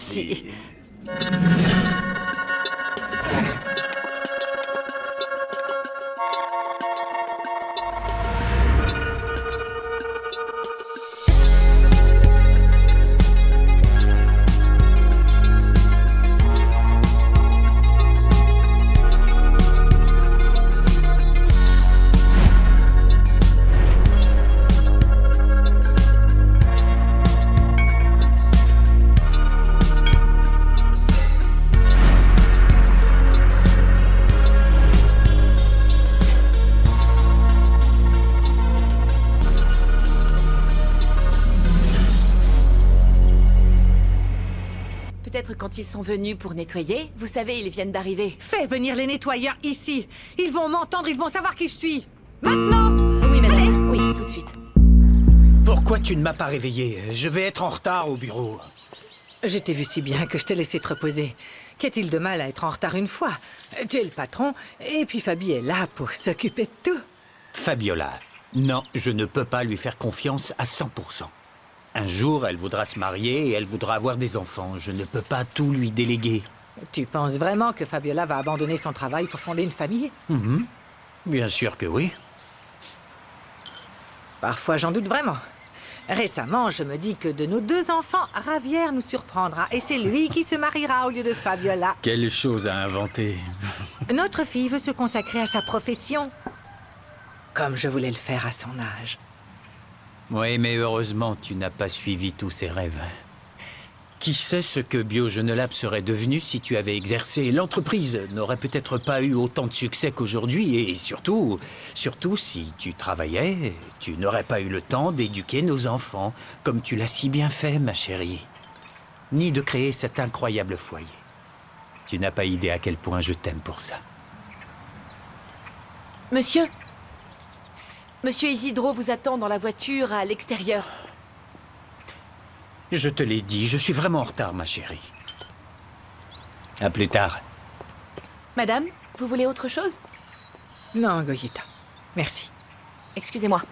Merci. Peut-être quand ils sont venus pour nettoyer. Vous savez, ils viennent d'arriver. Fais venir les nettoyeurs ici. Ils vont m'entendre, ils vont savoir qui je suis. Maintenant! Oui, madame. Allez. Oui, tout de suite. Pourquoi tu ne m'as pas réveillé? Je vais être en retard au bureau. Je t'ai vu si bien que je t'ai laissé te reposer. Qu'est-il de mal à être en retard une fois? Tu es le patron, et puis Fabi est là pour s'occuper de tout. Fabiola, non, je ne peux pas lui faire confiance à 100%. Un jour, elle voudra se marier et elle voudra avoir des enfants. Je ne peux pas tout lui déléguer. Tu penses vraiment que Fabiola va abandonner son travail pour fonder une famille? Bien sûr que oui. Parfois, j'en doute vraiment. Récemment, je me dis que de nos 2 enfants, Javier nous surprendra et c'est lui qui se mariera au lieu de Fabiola. Quelle chose à inventer. Notre fille veut se consacrer à sa profession, comme je voulais le faire à son âge. Oui, mais heureusement, tu n'as pas suivi tous ses rêves. Qui sait ce que BioJeune serait devenu si tu avais exercé? L'entreprise n'aurait peut-être pas eu autant de succès qu'aujourd'hui et surtout si tu travaillais, tu n'aurais pas eu le temps d'éduquer nos enfants, comme tu l'as si bien fait, ma chérie. Ni de créer cet incroyable foyer. Tu n'as pas idée à quel point je t'aime pour ça. Monsieur? Monsieur Isidro vous attend dans la voiture à l'extérieur. Je te l'ai dit, je suis vraiment en retard, ma chérie. À plus tard. Madame, vous voulez autre chose? Non, Goyeta. Merci. Excusez-moi.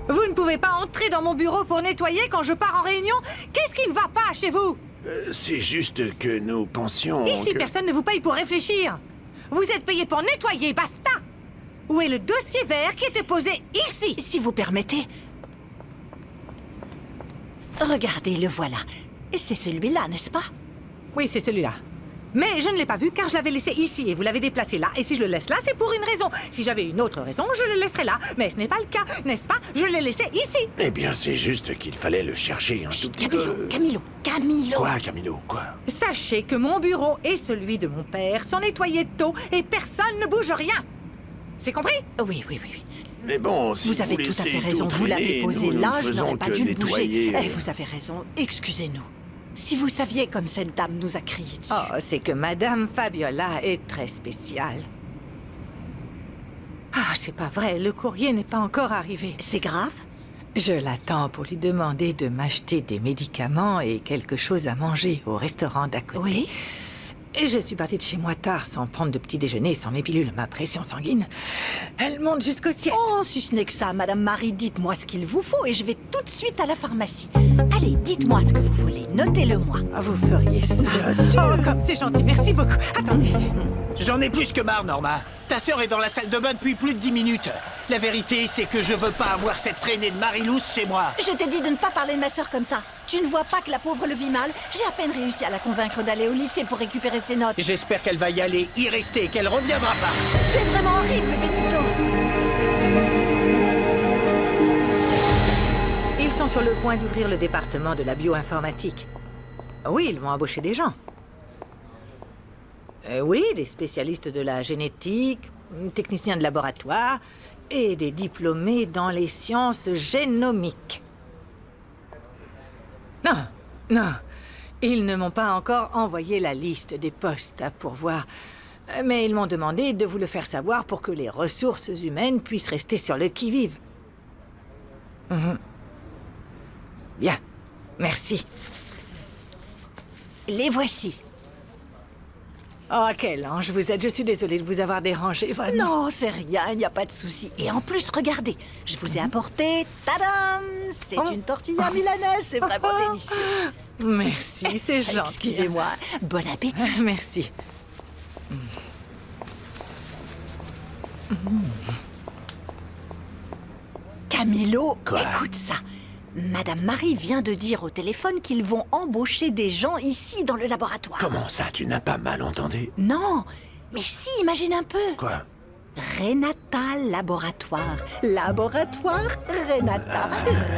Vous ne pouvez pas entrer dans mon bureau pour nettoyer quand je pars en réunion? Qu'est-ce qui ne va pas chez vous? C'est juste que nous pensions Ici, que... personne ne vous paye pour réfléchir. Vous êtes payé pour nettoyer, basta! Où est le dossier vert qui était posé ici? Si vous permettez... Regardez, le voilà. Et c'est celui-là, n'est-ce pas? Oui, c'est celui-là. Mais je ne l'ai pas vu car je l'avais laissé ici et vous l'avez déplacé là. Et si je le laisse là, c'est pour une raison. Si j'avais une autre raison, je le laisserais là. Mais ce n'est pas le cas, n'est-ce pas? Je l'ai laissé ici. Eh bien, c'est juste qu'il fallait le chercher un tout petit peu... Camilo. Quoi, Camilo? Quoi? Sachez que mon bureau et celui de mon père sont nettoyés tôt et personne ne bouge rien. C'est compris? Oui. Mais bon, si Vous avez tout à laissez fait raison. tout Vous l'avez traîner, posé nous là, ne je faisons n'aurais pas que dû le bouger. nettoyer. Vous avez raison. Excusez-nous. Si vous saviez comme cette dame nous a crié dessus. Oh, c'est que Madame Fabiola est très spéciale. Ah, c'est pas vrai, le courrier n'est pas encore arrivé. C'est grave? Je l'attends pour lui demander de m'acheter des médicaments et quelque chose à manger au restaurant d'à côté. Oui. Et je suis partie de chez moi tard sans prendre de petit déjeuner, sans mes pilules. Ma pression sanguine, elle monte jusqu'au ciel. Oh, si ce n'est que ça, Madame Marie, dites-moi ce qu'il vous faut et je vais tout de suite à la pharmacie. Allez, dites-moi ce que vous voulez. Notez-le-moi. Ah, vous feriez ça. Bien sûr. Oh, comme c'est gentil, merci beaucoup. Attendez. J'en ai plus que marre, Norma. Ta sœur est dans la salle de bain depuis plus de 10 minutes. La vérité, c'est que je veux pas avoir cette traînée de Marie-Louce chez moi. Je t'ai dit de ne pas parler de ma sœur comme ça. Tu ne vois pas que la pauvre le vit mal? J'ai à peine réussi à la convaincre d'aller au lycée pour récupérer ses notes. J'espère qu'elle va y aller, y rester, qu'elle reviendra pas. Tu es vraiment horrible, Benito. Ils sont sur le point d'ouvrir le département de la bioinformatique. Oui, ils vont embaucher des gens. Oui, des spécialistes de la génétique, techniciens de laboratoire et des diplômés dans les sciences génomiques. Non, ils ne m'ont pas encore envoyé la liste des postes à pourvoir. Mais ils m'ont demandé de vous le faire savoir pour que les ressources humaines puissent rester sur le qui-vive. Bien, merci. Les voici. Oh, quel ange vous êtes. Je suis désolée de vous avoir dérangé, vraiment. Non, c'est rien, il n'y a pas de souci. Et en plus, regardez, je vous ai apporté, tadam, c'est une tortilla milanaise, c'est vraiment délicieux. Merci, c'est gentil. Excusez-moi, bon appétit. Merci. Camilo, Quoi? écoute ça. Madame Marie vient de dire au téléphone qu'ils vont embaucher des gens ici dans le laboratoire. Comment ça, tu n'as pas mal entendu? Non, mais si, imagine un peu. Quoi? Renata Laboratoire. Laboratoire Renata.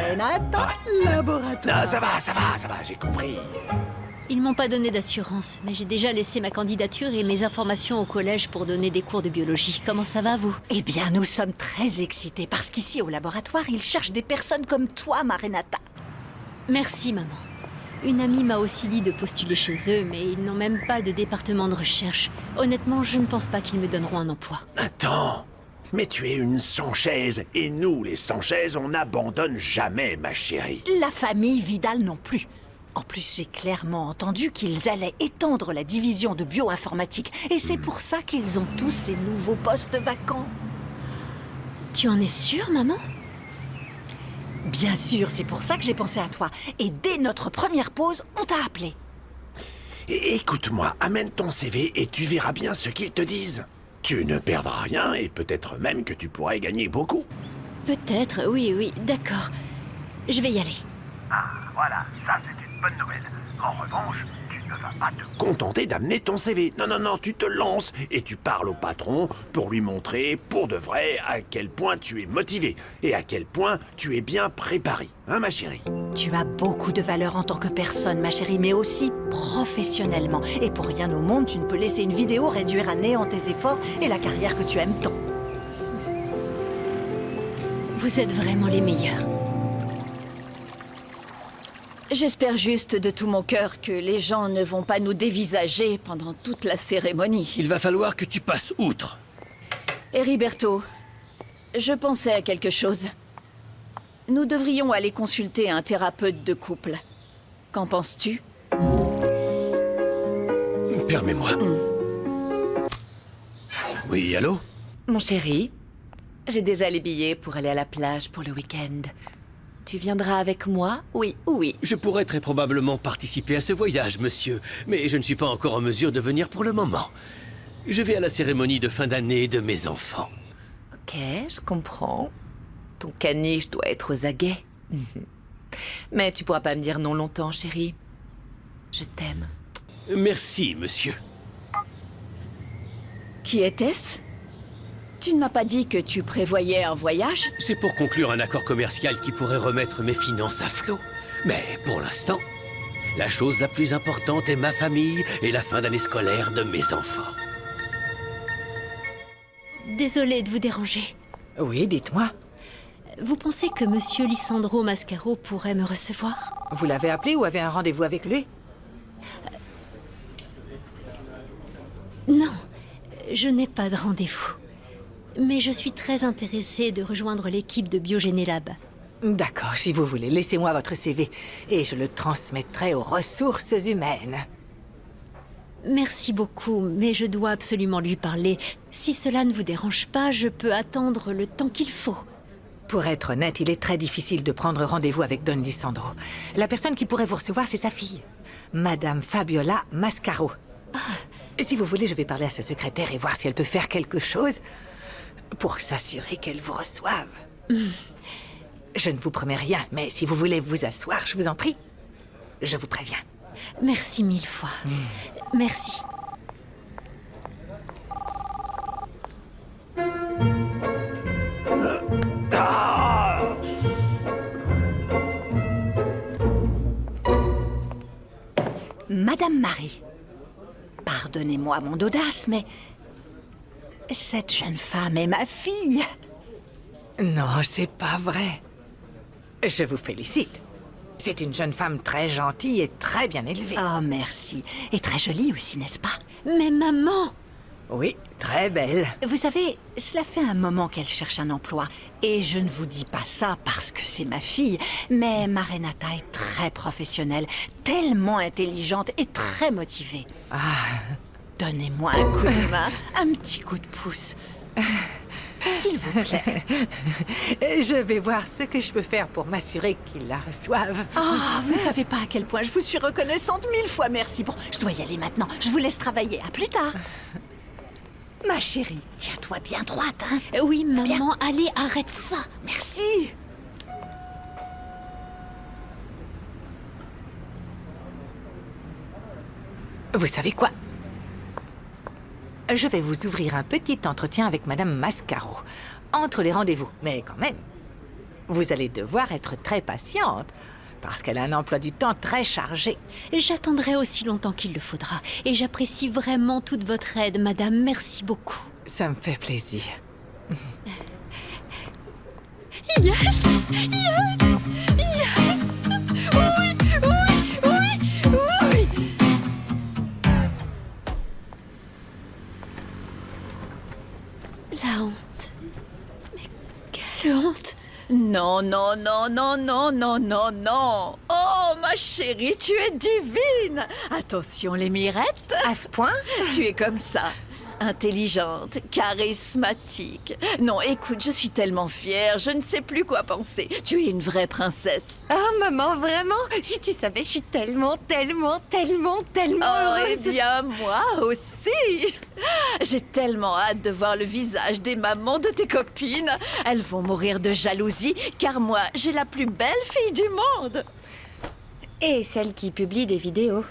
Renata Laboratoire. Non, ça va, j'ai compris. Ils m'ont pas donné d'assurance, mais j'ai déjà laissé ma candidature et mes informations au collège pour donner des cours de biologie. Comment ça va, vous? Eh bien, nous sommes très excités parce qu'ici au laboratoire, ils cherchent des personnes comme toi, ma Renata. Merci, maman. Une amie m'a aussi dit de postuler chez eux, mais ils n'ont même pas de département de recherche. Honnêtement, je ne pense pas qu'ils me donneront un emploi. Attends, mais tu es une sans-chaise, et nous, les sans-chaises, on n'abandonne jamais, ma chérie. La famille Vidal non plus. En plus, j'ai clairement entendu qu'ils allaient étendre la division de bioinformatique. Et c'est pour ça qu'ils ont tous ces nouveaux postes vacants. Tu en es sûre, maman? Bien sûr, c'est pour ça que j'ai pensé à toi. Et dès notre première pause, on t'a appelé. Et écoute-moi, amène ton CV et tu verras bien ce qu'ils te disent. Tu ne perdras rien et peut-être même que tu pourrais gagner beaucoup. Peut-être, oui, d'accord. Je vais y aller. Ah, voilà, ça c'est une bonne nouvelle. En revanche, tu ne vas pas te... Contenter d'amener ton CV. Non, tu te lances et tu parles au patron pour lui montrer, pour de vrai, à quel point tu es motivé et à quel point tu es bien préparé. Hein, ma chérie? Tu as beaucoup de valeur en tant que personne, ma chérie, mais aussi professionnellement. Et pour rien au monde, tu ne peux laisser une vidéo réduire à néant tes efforts et la carrière que tu aimes tant. Vous êtes vraiment les meilleurs. J'espère juste de tout mon cœur que les gens ne vont pas nous dévisager pendant toute la cérémonie. Il va falloir que tu passes outre. Heriberto, je pensais à quelque chose. Nous devrions aller consulter un thérapeute de couple. Qu'en penses-tu? Permets-moi. Oui, allô? Mon chéri, j'ai déjà les billets pour aller à la plage pour le week-end. Tu viendras avec moi? Oui ou oui? Je pourrais très probablement participer à ce voyage, monsieur, mais je ne suis pas encore en mesure de venir pour le moment. Je vais à la cérémonie de fin d'année de mes enfants. Ok, je comprends. Ton caniche doit être aux aguets. Mais tu pourras pas me dire non longtemps, chérie. Je t'aime. Merci, monsieur. Qui était-ce? Tu ne m'as pas dit que tu prévoyais un voyage? C'est pour conclure un accord commercial qui pourrait remettre mes finances à flot. Mais pour l'instant, la chose la plus importante est ma famille et la fin d'année scolaire de mes enfants. Désolée de vous déranger. Oui, dites-moi. Vous pensez que Monsieur Lisandro Mascaro pourrait me recevoir? Vous l'avez appelé ou avez un rendez-vous avec lui? Non, je n'ai pas de rendez-vous. Mais je suis très intéressée de rejoindre l'équipe de Biogénélab. D'accord, si vous voulez, laissez-moi votre CV et je le transmettrai aux ressources humaines. Merci beaucoup, mais je dois absolument lui parler. Si cela ne vous dérange pas, je peux attendre le temps qu'il faut. Pour être honnête, il est très difficile de prendre rendez-vous avec Don Lisandro. La personne qui pourrait vous recevoir, c'est sa fille, Madame Fabiola Mascaro. Si vous voulez, je vais parler à sa secrétaire et voir si elle peut faire quelque chose pour s'assurer qu'elle vous reçoive. Je ne vous promets rien, mais si vous voulez vous asseoir, je vous en prie. Je vous préviens. Merci mille fois. Merci. Madame Marie, pardonnez-moi mon audace, mais cette jeune femme est ma fille. Non, c'est pas vrai. Je vous félicite. C'est une jeune femme très gentille et très bien élevée. Oh, merci. Et très jolie aussi, n'est-ce pas? Mais maman, Oui, très belle. Vous savez, cela fait un moment qu'elle cherche un emploi. Et je ne vous dis pas ça parce que c'est ma fille, mais Marenata est très professionnelle, tellement intelligente et très motivée. Donnez-moi un coup de main, un petit coup de pouce. S'il vous plaît. Je vais voir ce que je peux faire pour m'assurer qu'ils la reçoivent. Ah, vous ne savez pas à quel point je vous suis reconnaissante 1000 fois merci. Bon, je dois y aller maintenant. Je vous laisse travailler. À plus tard. Ma chérie, tiens-toi bien droite, hein. Oui, maman, allez, arrête ça. Merci. Vous savez quoi? Je vais vous ouvrir un petit entretien avec Madame Mascaro. Entre les rendez-vous. Mais quand même, vous allez devoir être très patiente. Parce qu'elle a un emploi du temps très chargé. J'attendrai aussi longtemps qu'il le faudra. Et j'apprécie vraiment toute votre aide, madame. Merci beaucoup. Ça me fait plaisir. Yes! Yes! Yes! Oui! Oui! Oui! Oui! La honte. Mais quelle honte! Non, non, non, non, non, non, non, non. Oh, ma chérie, tu es divine. Attention, les mirettes. À ce point? Tu es comme ça. Intelligente, charismatique. Non, écoute, je suis tellement fière, je ne sais plus quoi penser. Tu es une vraie princesse. Oh maman, vraiment? Si tu savais, je suis tellement Oh, et heureuse. bien, moi aussi. J'ai tellement hâte de voir le visage des mamans de tes copines. Elles vont mourir de jalousie, car moi, j'ai la plus belle fille du monde. Et celle qui publie des vidéos.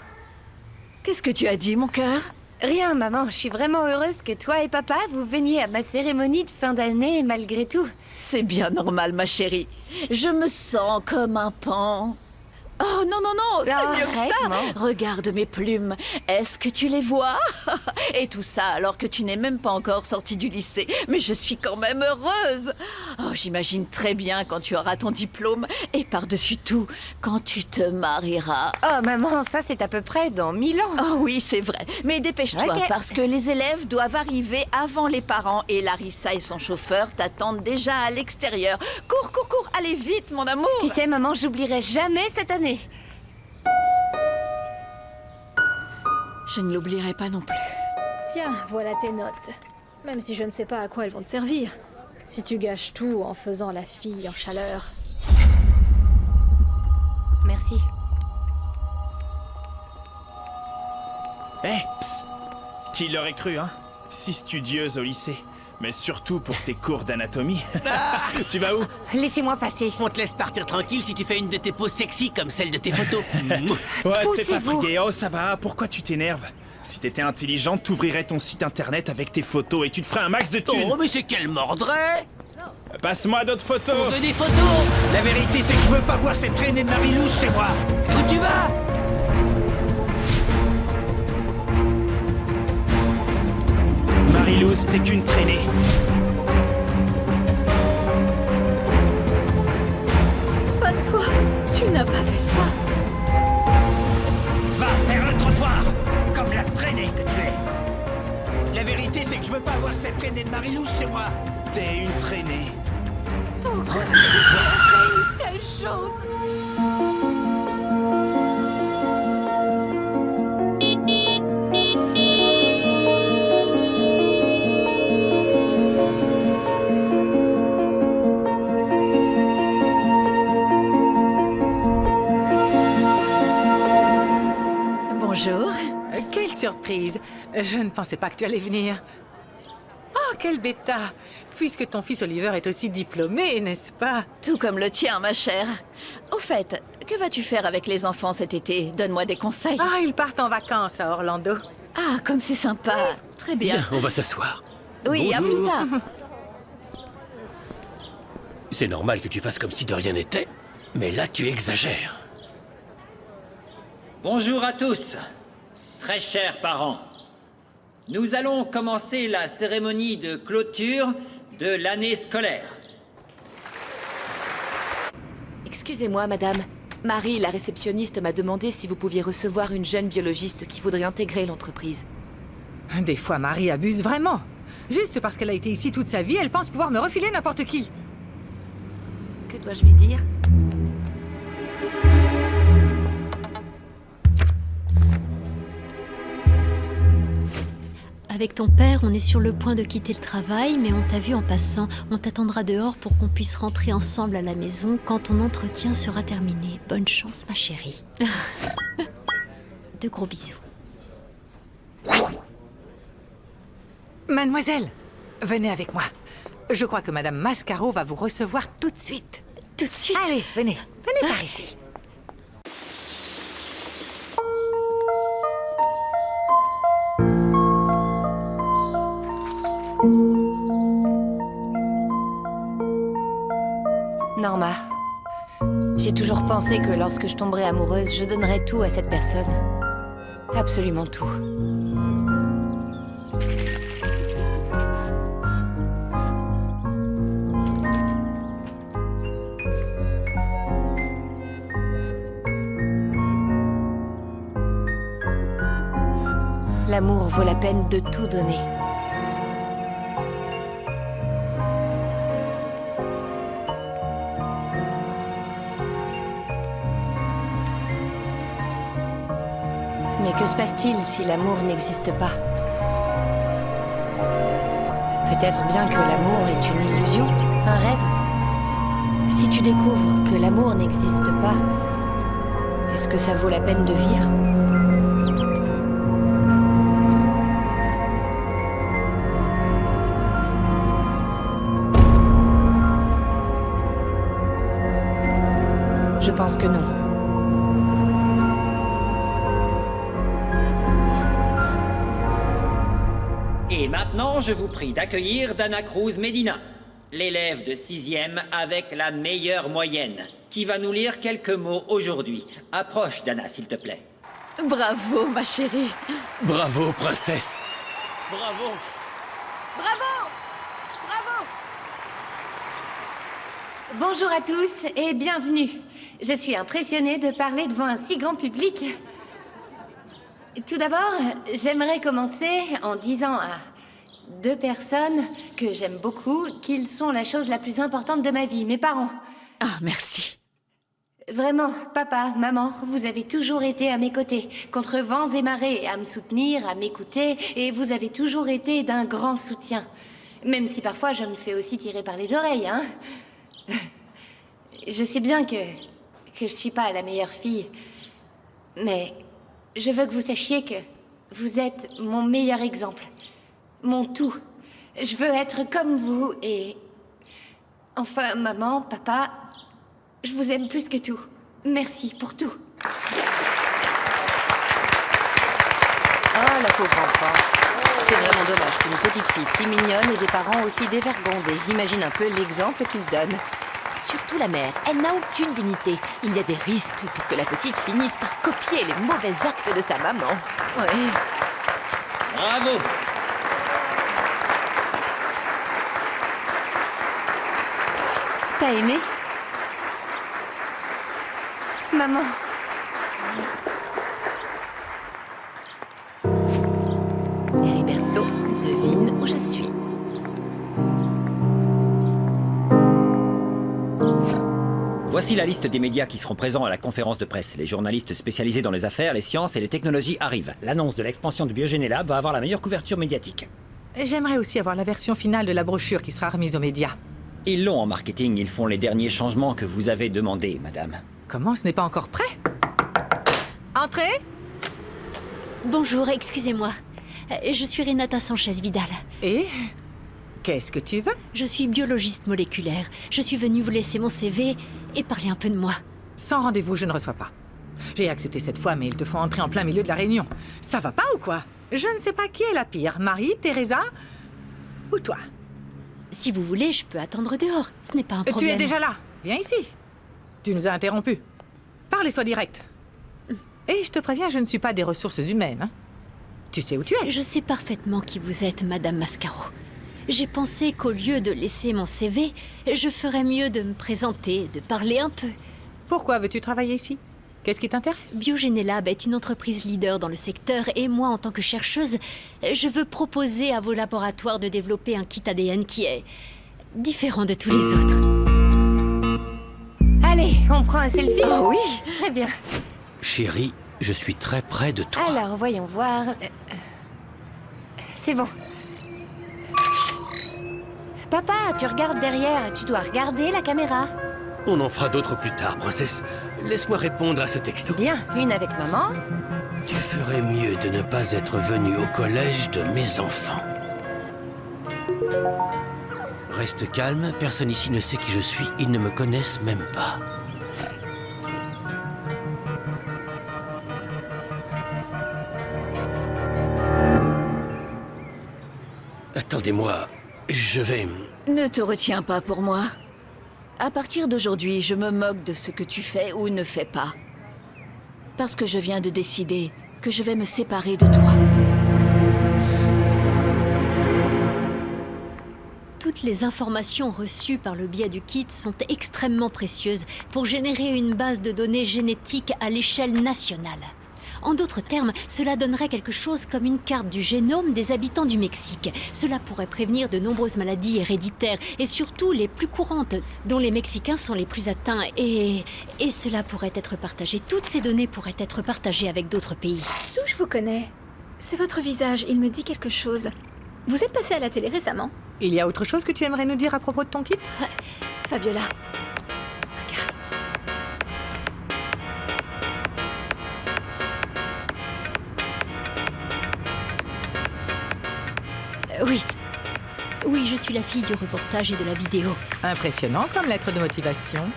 Qu'est-ce que tu as dit, mon cœur? Rien, maman, je suis vraiment heureuse que toi et papa, vous veniez à ma cérémonie de fin d'année malgré tout. C'est bien normal, ma chérie. Je me sens comme un pan. Oh non, non, non, c'est Oh, mieux que arrête, ça. maman. Regarde mes plumes. Est-ce que tu les vois? Et tout ça alors que tu n'es même pas encore sortie du lycée. Mais je suis quand même heureuse. Oh, j'imagine très bien quand tu auras ton diplôme. Et par-dessus tout, quand tu te marieras. Oh maman, ça c'est à peu près dans 1000 ans. Oh oui, c'est vrai. Mais dépêche-toi, Ok. parce que les élèves doivent arriver avant les parents et Larissa et son chauffeur t'attendent déjà à l'extérieur. Cours, cours, cours, allez vite, mon amour. Tu sais, maman, j'oublierai jamais cette année. Je ne l'oublierai pas non plus. Tiens, voilà tes notes. Même si je ne sais pas à quoi elles vont te servir. Si tu gâches tout en faisant la fille en chaleur. Merci. Eh, psst. Qui l'aurait cru, hein? Si studieuse au lycée. Mais surtout pour tes cours d'anatomie. Tu vas où? Laissez-moi passer. On te laisse partir tranquille si tu fais une de tes poses sexy comme celle de tes photos. Ouais, t'es pas Poussez-vous. fatigué. Oh, ça va, pourquoi tu t'énerves? Si t'étais intelligente, t'ouvrirais ton site internet avec tes photos et tu te ferais un max de thunes. Oh, mais c'est qu'elle mordrait! Passe-moi d'autres photos. On veut des photos! La vérité, c'est que je veux pas voir cette traînée de Marie-Louche chez moi! Où tu vas? Marie-Louise, t'es qu'une traînée. Pas toi. Tu n'as pas fait ça. Va faire le trottoir, comme la traînée que tu es. La vérité, c'est que je veux pas voir cette traînée de Marie-Louche chez moi. T'es une traînée. Telle chose. Bonjour. Quelle surprise! Je ne pensais pas que tu allais venir. Oh, quel bêta! Puisque ton fils Oliver est aussi diplômé, n'est-ce pas? Tout comme le tien, ma chère. Au fait, que vas-tu faire avec les enfants cet été? Donne-moi des conseils. Ah, ils partent en vacances à Orlando. Ah, comme c'est sympa. Très bien. Bien, on va s'asseoir. Oui, à plus Bonjour. tard. C'est normal que tu fasses comme si de rien n'était, mais là tu exagères. Bonjour à tous, très chers parents. Nous allons commencer la cérémonie de clôture de l'année scolaire. Excusez-moi, madame. Marie, la réceptionniste, m'a demandé si vous pouviez recevoir une jeune biologiste qui voudrait intégrer l'entreprise. Des fois, Marie abuse vraiment. Juste parce qu'elle a été ici toute sa vie, elle pense pouvoir me refiler n'importe qui. Que dois-je lui dire? Avec ton père, on est sur le point de quitter le travail, mais on t'a vu en passant. On t'attendra dehors pour qu'on puisse rentrer ensemble à la maison quand ton entretien sera terminé. Bonne chance, ma chérie. De gros bisous. Mademoiselle, venez avec moi. Je crois que Madame Mascaro va vous recevoir tout de suite. Tout de suite? Allez, venez par ici. Norma, j'ai toujours pensé que lorsque je tomberais amoureuse, je donnerais tout à cette personne. Absolument tout. L'amour vaut la peine de tout donner. Mais que se passe-t-il si l'amour n'existe pas? Peut-être bien que l'amour est une illusion, un rêve. Si tu découvres que l'amour n'existe pas, est-ce que ça vaut la peine de vivre? Je pense que non. Et maintenant, je vous prie d'accueillir Dana Cruz Medina, l'élève de 6e avec la meilleure moyenne, qui va nous lire quelques mots aujourd'hui. Approche, Dana, s'il te plaît. Bravo, ma chérie. Bravo, princesse. Bravo. Bravo! Bravo! Bonjour à tous et bienvenue. Je suis impressionnée de parler devant un si grand public. Tout d'abord, j'aimerais commencer en disant à 2 personnes que j'aime beaucoup qu'ils sont la chose la plus importante de ma vie, mes parents. Ah, merci. Vraiment, papa, maman, vous avez toujours été à mes côtés, contre vents et marées, à me soutenir, à m'écouter, et vous avez toujours été d'un grand soutien. Même si parfois je me fais aussi tirer par les oreilles, hein. Je sais bien que je suis pas la meilleure fille, mais je veux que vous sachiez que vous êtes mon meilleur exemple, mon tout. Je veux être comme vous et... Enfin, maman, papa, je vous aime plus que tout. Merci pour tout. Oh, la pauvre enfant. C'est vraiment dommage qu'une petite fille si mignonne ait des parents aussi dévergondés. Imagine un peu l'exemple qu'ils donnent. Surtout la mère, elle n'a aucune dignité. Il y a des risques pour que la petite finisse par copier les mauvais actes de sa maman. Ouais. Bravo. T'as aimé? Maman. Heriberto, devine où je suis. Voici la liste des médias qui seront présents à la conférence de presse. Les journalistes spécialisés dans les affaires, les sciences et les technologies arrivent. L'annonce de l'expansion du Biogénélab va avoir la meilleure couverture médiatique. J'aimerais aussi avoir la version finale de la brochure qui sera remise aux médias. Ils l'ont en marketing, ils font les derniers changements que vous avez demandés, madame. Comment, ce n'est pas encore prêt? Entrez! Bonjour, excusez-moi. Je suis Renata Sanchez-Vidal. Et? Qu'est-ce que tu veux? Je suis biologiste moléculaire. Je suis venue vous laisser mon CV et parler un peu de moi. Sans rendez-vous, je ne reçois pas. J'ai accepté cette fois, mais ils te font entrer en plein milieu de la réunion. Ça va pas ou quoi? Je ne sais pas qui est la pire, Marie, Teresa ou toi. Si vous voulez, je peux attendre dehors. Ce n'est pas un problème. Tu es déjà là. Viens ici. Tu nous as interrompus. Parle et sois direct. Et je te préviens, je ne suis pas des ressources humaines. Hein. Tu sais où tu es? Je sais parfaitement qui vous êtes, Madame Mascaro. J'ai pensé qu'au lieu de laisser mon CV, je ferais mieux de me présenter, de parler un peu. Pourquoi veux-tu travailler ici? Qu'est-ce qui t'intéresse? Biogénélab est une entreprise leader dans le secteur et moi, en tant que chercheuse, je veux proposer à vos laboratoires de développer un kit ADN qui est différent de tous les autres. Allez, on prend un selfie? Oh oui. Très bien. Chérie, je suis très près de toi. Alors, voyons voir. C'est bon. Papa, tu regardes derrière. Tu dois regarder la caméra. On en fera d'autres plus tard, princesse. Laisse-moi répondre à ce texto. Bien, une avec maman. Tu ferais mieux de ne pas être venu au collège de mes enfants. Reste calme, personne ici ne sait qui je suis, ils ne me connaissent même pas. Attendez-moi, je vais... Ne te retiens pas pour moi. À partir d'aujourd'hui, je me moque de ce que tu fais ou ne fais pas. Parce que je viens de décider que je vais me séparer de toi. Toutes les informations reçues par le biais du kit sont extrêmement précieuses pour générer une base de données génétiques à l'échelle nationale. En d'autres termes, cela donnerait quelque chose comme une carte du génome des habitants du Mexique. Cela pourrait prévenir de nombreuses maladies héréditaires et surtout les plus courantes, dont les Mexicains sont les plus atteints. Et cela pourrait être partagé. Toutes ces données pourraient être partagées avec d'autres pays. D'où je vous connais? C'est votre visage, il me dit quelque chose. Vous êtes passé à la télé récemment? Il y a autre chose que tu aimerais nous dire à propos de ton kit? Fabiola. Oui, je suis la fille du reportage et de la vidéo. Impressionnant comme lettre de motivation.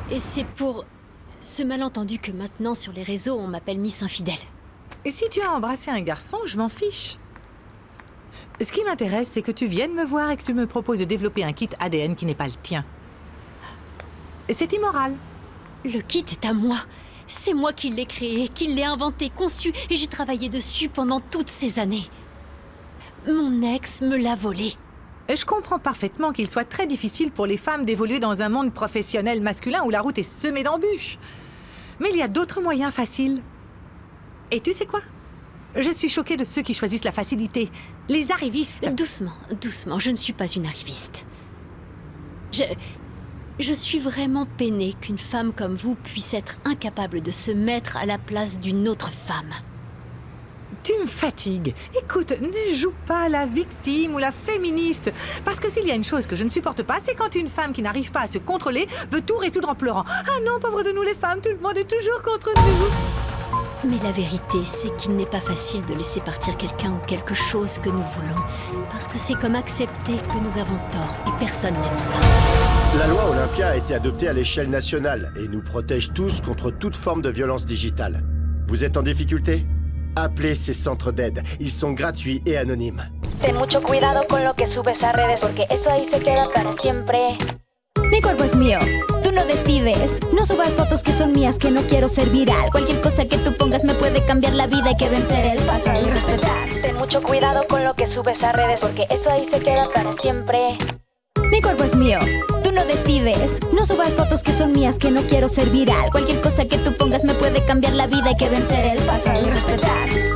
Et c'est pour ce malentendu que maintenant, sur les réseaux, on m'appelle Miss Infidèle. Et si tu as embrassé un garçon, je m'en fiche. Ce qui m'intéresse, c'est que tu viennes me voir et que tu me proposes de développer un kit ADN qui n'est pas le tien. C'est immoral. Le kit est à moi. C'est moi qui l'ai créé, qui l'ai inventé, conçu, et j'ai travaillé dessus pendant toutes ces années. Mon ex me l'a volé. Je comprends parfaitement qu'il soit très difficile pour les femmes d'évoluer dans un monde professionnel masculin où la route est semée d'embûches. Mais il y a d'autres moyens faciles. Et tu sais quoi? Je suis choquée de ceux qui choisissent la facilité. Les arrivistes. Doucement, doucement, je ne suis pas une arriviste. Je suis vraiment peinée qu'une femme comme vous puisse être incapable de se mettre à la place d'une autre femme. Tu me fatigues. Écoute, ne joue pas la victime ou la féministe. Parce que s'il y a une chose que je ne supporte pas, c'est quand une femme qui n'arrive pas à se contrôler veut tout résoudre en pleurant. Ah non, pauvre de nous les femmes, tout le monde est toujours contre nous. Mais la vérité, c'est qu'il n'est pas facile de laisser partir quelqu'un ou quelque chose que nous voulons. Parce que c'est comme accepter que nous avons tort et personne n'aime ça. La loi Olympia a été adoptée à l'échelle nationale et nous protège tous contre toute forme de violence digitale. Vous êtes en difficulté? Appelez ces centres d'aide. Ils sont gratuits et anonymes. Ten mucho cuidado con lo que subes a redes porque eso ahí se queda para siempre. Mi cuerpo es mío. Tú no decides. No subas fotos que son mías que no quiero ser viral. Cualquier cosa que tú pongas me puede cambiar la vida. Hay que vencer el pasado y respetar. Ten mucho cuidado con lo que subes a redes porque eso ahí se queda para siempre. Mi cuerpo es mío. Tú no decides. No subas fotos que son mías que no quiero ser viral. Cualquier cosa que tú pongas me puede cambiar la vida. Hay que vencer el pasado y respetar.